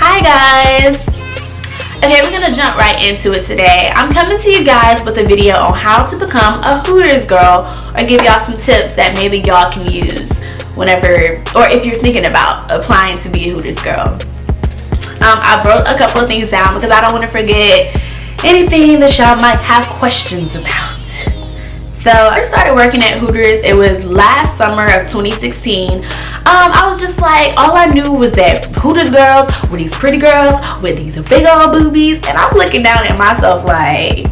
Hi guys! Okay, we're gonna jump right into it today. I'm coming to you guys with a video on how to become a Hooters girl, or give y'all some tips that maybe y'all can use whenever, or if you're thinking about applying to be a Hooters girl. I wrote a couple of things down because I don't want to forget anything that y'all might have questions about. So I started working at Hooters. It was last summer of 2016. I was just like, all I knew was that Hooters girls were these pretty girls with these big old boobies, and I'm looking down at myself like,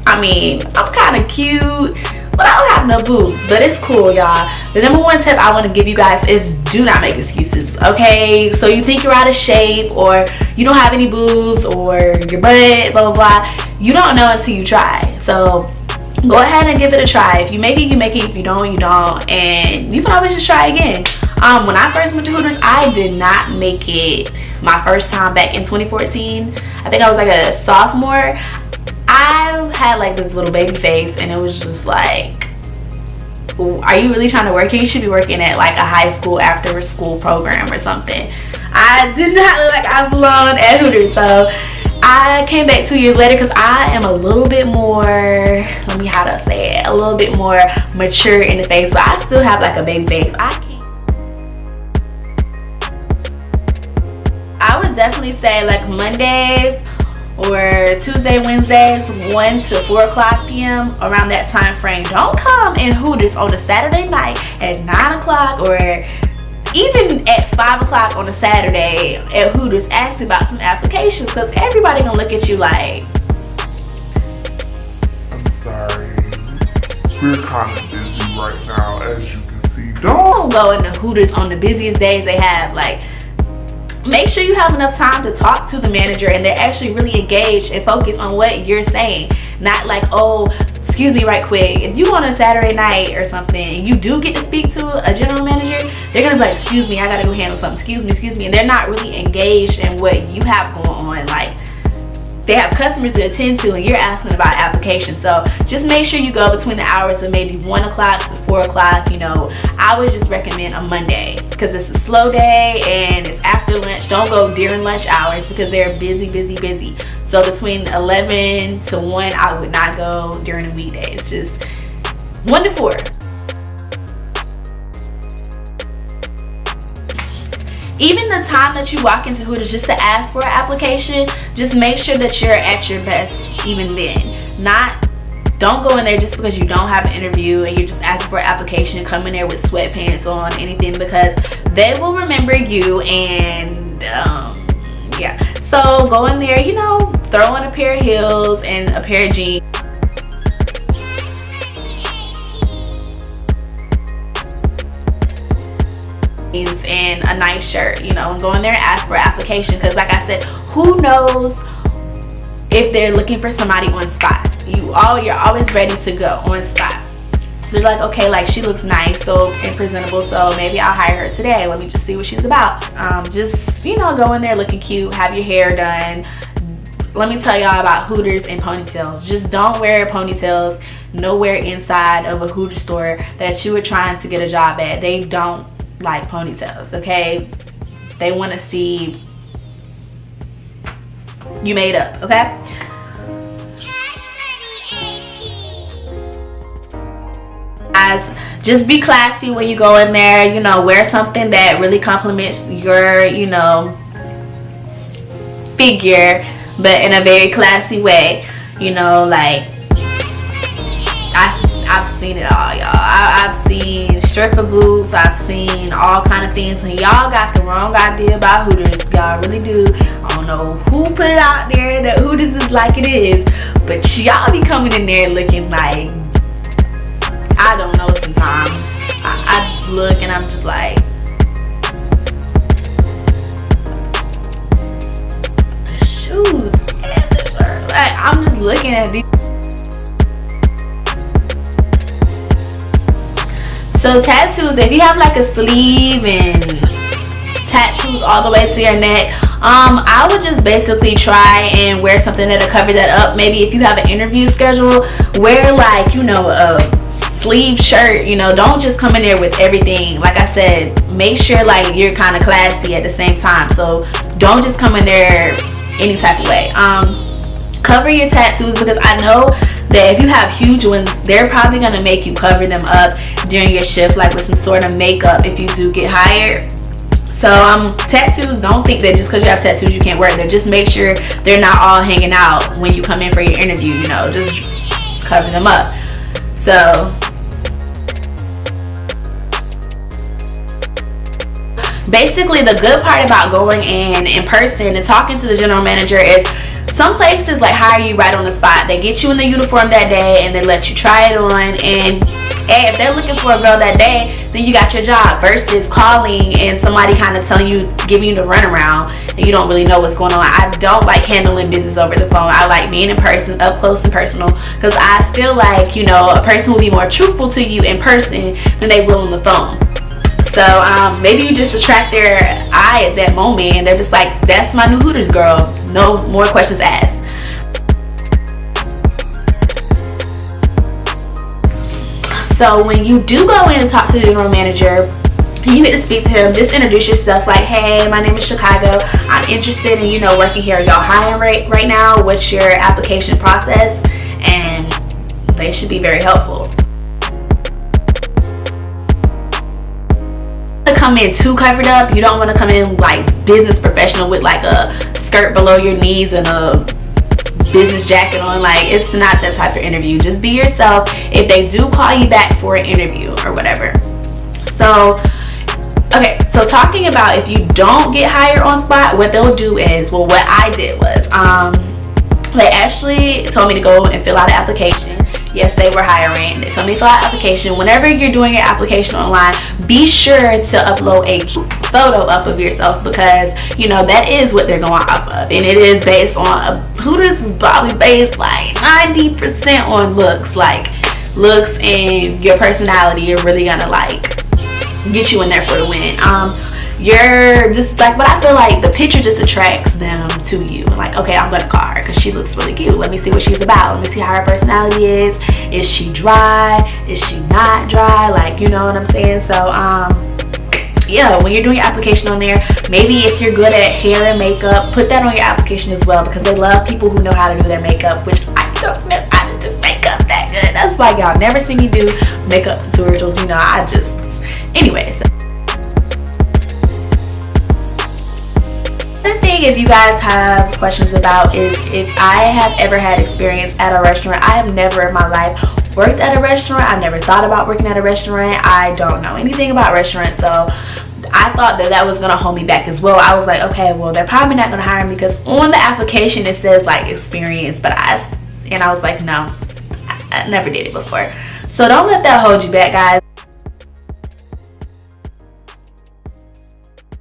I mean, I'm kind of cute, but I don't have no boobs, but it's cool, y'all. The number one tip I want to give you guys is do not make excuses, okay? So you think you're out of shape, or you don't have any boobs, or your butt, blah, blah, blah. You don't know until you try. So go ahead and give it a try. If you make it, you make it. If you don't, you don't. And you can always just try again. When I first went to Hooters, I did not make it my first time back in 2014. I think I was like a sophomore. I had like this little baby face, and it was just like, are you really trying to work here? You should be working at like a high school after school program or something. I did not look like I belonged at Hooters. So I came back 2 years later because I am a little bit more, a little bit more mature in the face, but I still have like a baby face. I would definitely say like Mondays or Tuesday, Wednesdays, 1 to 4 o'clock p.m. around that time frame. Don't come in Hooters on a Saturday night at 9 o'clock or even at 5 o'clock on a Saturday at Hooters asking about some applications, because everybody gonna look at you like, I'm sorry, we're kind of busy right now, as you can see. Don't go into Hooters on the busiest days they have. Like, make sure you have enough time to talk to the manager and they're actually really engaged and focused on what you're saying. Not like, oh, excuse me right quick. If you on a Saturday night or something and you do get to speak to a general manager, they're gonna be like, excuse me, I gotta go handle something, excuse me, and they're not really engaged in what you have going on. Like, they have customers to attend to and you're asking about applications. So just make sure you go between the hours of maybe 1 o'clock to 4 o'clock. You know, I would just recommend a Monday because it's a slow day and it's after lunch. Don't go during lunch hours because they're busy. So between 11 to 1, I would not go during the weekdays. Just 1 to 4. Even the time that you walk into Hooters just to ask for an application, just make sure that you're at your best even then. Don't go in there just because you don't have an interview and you're just asking for an application, come in there with sweatpants on, anything, because they will remember you. And yeah, so go in there, you know, throw on a pair of heels and a pair of jeans. And a nice shirt, you know, and go in there and ask for an application, because like I said, who knows if they're looking for somebody on spot. You're always ready to go on spot. So you're like, okay, like she looks nice and presentable, so maybe I'll hire her today. Let me just see what she's about. Just, you know, go in there looking cute, have your hair done. Let me tell y'all about Hooters and ponytails. Just don't wear ponytails nowhere inside of a Hooters store that you were trying to get a job at. They don't like ponytails, okay? They want to see you made up, okay? Guys, just be classy when you go in there. You know, wear something that really complements your, you know, figure, but in a very classy way. You know, like, I've seen it all, y'all. I've seen stripper boots, I've seen all kind of things, and y'all got the wrong idea about Hooters. Y'all really do. I don't know who put it out there that Hooters is like it is, but y'all be coming in there looking like look and I'm just like, the shoes and the shirt. Like, I'm just looking at these. So tattoos, if you have like a sleeve and tattoos all the way to your neck, I would just basically try and wear something that'll cover that up. Maybe if you have an interview schedule, wear like, you know, a sleeve shirt. You know, don't just come in there with everything. Like I said, make sure like you're kind of classy at the same time. So don't just come in there any type of way. Cover your tattoos, because I know that if you have huge ones, they're probably going to make you cover them up during your shift, like with some sort of makeup if you do get hired. So tattoos, don't think that just because you have tattoos you can't wear them. Just make sure they're not all hanging out when you come in for your interview, you know, just cover them up. So basically the good part about going in person and talking to the general manager is some places like hire you right on the spot. They get you in the uniform that day and they let you try it on, and if they're looking for a girl that day, then you got your job, versus calling and somebody kind of telling you, giving you the runaround, and you don't really know what's going on. I don't like handling business over the phone. I like being in person, up close and personal, because I feel like, you know, a person will be more truthful to you in person than they will on the phone. So maybe you just attract their eye at that moment and they're just like, that's my new Hooters girl. No more questions asked. So when you do go in and talk to the general manager, you get to speak to him. Just introduce yourself like, hey, my name is Chicago. I'm interested in, you know, working here. Y'all hiring right now? What's your application process? And they should be very helpful. To come in too covered up. You don't want to come in like business professional with like a skirt below your knees and a business jacket on. Like, it's not that type of interview. Just be yourself if they do call you back for an interview or whatever. So okay, so talking about if you don't get hired on spot, what they'll do is, well, what I did was they actually told me to go and fill out an application. Yes, they were hiring. They told me to fill out an application. Whenever you're doing your application online, be sure to upload a photo up of yourself, because, you know, that is what they're going off of. And it is based on, Hooters is probably based like 90% on looks. Like, looks and your personality are really gonna like get you in there for the win. You're just like, but I feel like the picture just attracts them to you. Like, okay, I'm gonna call her because she looks really cute. Let me see what she's about. Let me see how her personality is. Is she dry? Is she not dry? Like, you know what I'm saying? So yeah, when you're doing your application on there, maybe if you're good at hair and makeup, put that on your application as well, because they love people who know how to do their makeup, which I don't know how to do makeup that good. That's why y'all never see me do makeup tutorials. You know, I just, anyways. The thing, if you guys have questions about, is if I have ever had experience at a restaurant. I have never in my life worked at a restaurant. I've never thought about working at a restaurant. I don't know anything about restaurants, so I thought that that was gonna hold me back as well. I was like, okay, well, they're probably not gonna hire me because on the application it says like experience, but I was like, no, I never did it before. So don't let that hold you back, guys.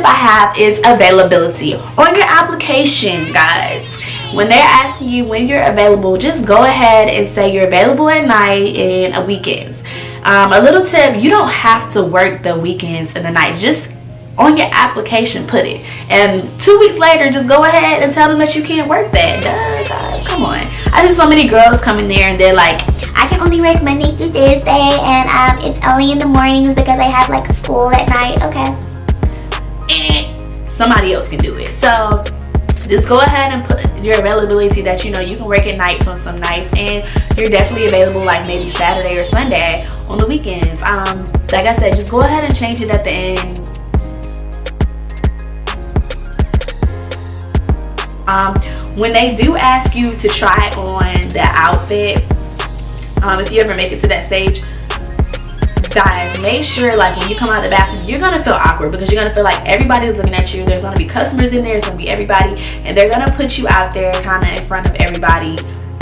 I have is availability on your application, guys. When they're asking you when you're available, just go ahead and say you're available at night and weekends. A little tip, you don't have to work the weekends and the night. Just on your application put it, and 2 weeks later just go ahead and tell them that you can't work that. Duh, guys, come on. I think so many girls come in there and they're like, I can only work Monday through Thursday, and it's only in the mornings because I have like school at night. Okay, somebody else can do it. So just go ahead and put your availability that you know you can work at nights on some nights, and you're definitely available like maybe Saturday or Sunday on the weekends. Like I said, just go ahead and change it at the end. When they do ask you to try on the outfit, if you ever make it to that stage, guys, make sure like when you come out of the bathroom, you're gonna feel awkward because you're gonna feel like everybody's looking at you. There's gonna be customers in there, it's gonna be everybody, and they're gonna put you out there kind of in front of everybody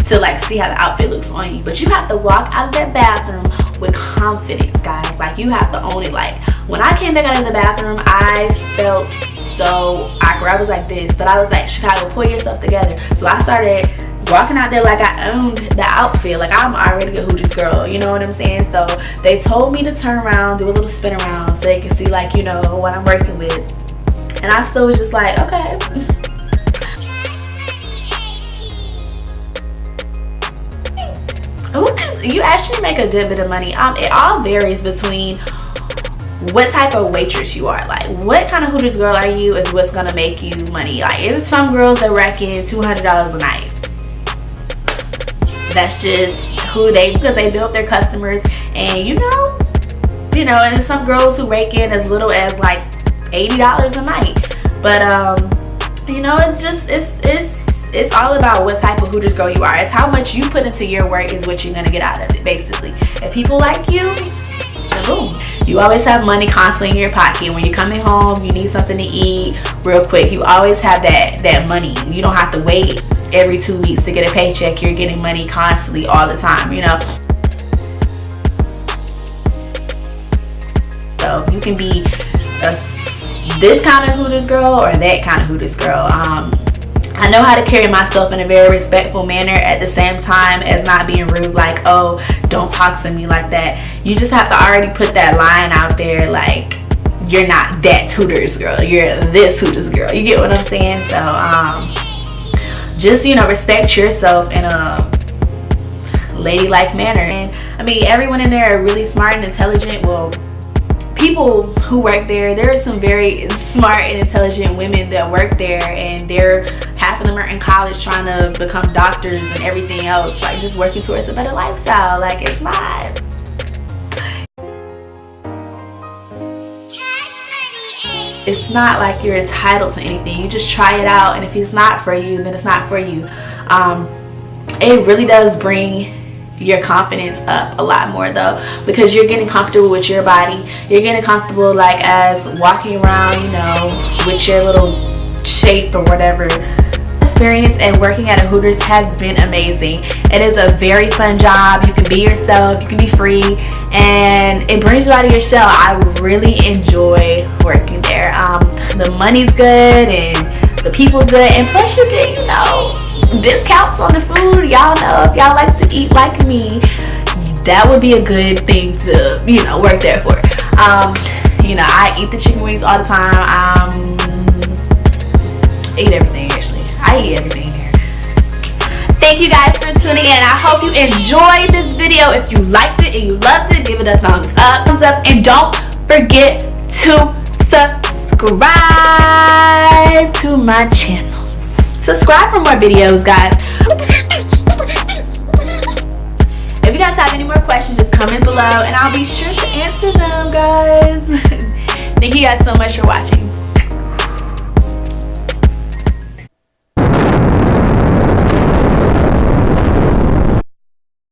to like see how the outfit looks on you. But you have to walk out of that bathroom with confidence, guys. Like, you have to own it. Like, When I came back out of the bathroom, I felt so awkward. I was like this, but I was like, Chicago, pull yourself together. So I started walking out there like I owned the outfit, like I'm already a Hooters girl, you know what I'm saying? So they told me to turn around, do a little spin around so they can see, like, you know, what I'm working with. And I still was just like, okay. Hooters, you actually make a good bit of money. It all varies between what type of waitress you are. Like, what kind of Hooters girl are you is what's gonna make you money. Like, there's some girls that reckon $200 a night. That's just who because they built their customers, and you know, and some girls who rake in as little as like $80 a night. But you know, it's all about what type of Hooters girl you are. It's how much you put into your work is what you're gonna get out of it, basically. If people like you, then boom. You always have money constantly in your pocket. When you're coming home, you need something to eat real quick. You always have that money. You don't have to wait every 2 weeks to get a paycheck. You're getting money constantly all the time, you know. So you can be this kind of Hooters girl or that kind of Hooters girl. I know how to carry myself in a very respectful manner at the same time as not being rude, like, oh, don't talk to me like that. You just have to already put that line out there, like, you're not that Hooters girl, you're this Hooters girl. You get what I'm saying? So just, you know, respect yourself in a ladylike manner. And I mean, everyone in there are really smart and intelligent. Well, people who work there are some very smart and intelligent women that work there, and half of them are in college trying to become doctors and everything else, like just working towards a better lifestyle. Like, it's not like you're entitled to anything. You just try it out, and if it's not for you, then it's not for you. It really does bring your confidence up a lot more, though, because you're getting comfortable with your body. You're getting comfortable, like, as walking around, you know, with your little shape or whatever. Experience and working at a Hooters has been amazing. It is a very fun job. You can be yourself, you can be free, and it brings you out of your shell. I really enjoy working there. The money's good and the people's good, and plus you get, you know, discounts on the food. Y'all know, if y'all like to eat like me, that would be a good thing to, you know, work there for. You know, I eat the chicken wings all the time. I eat everything, actually. I eat everything here. Thank you guys for tuning in. I hope you enjoyed this video. If you liked it and you loved it, give it a thumbs up, and don't forget to subscribe to my channel. Subscribe for more videos, guys. If you guys have any more questions, just comment below and I'll be sure to answer them, guys. Thank you guys so much for watching.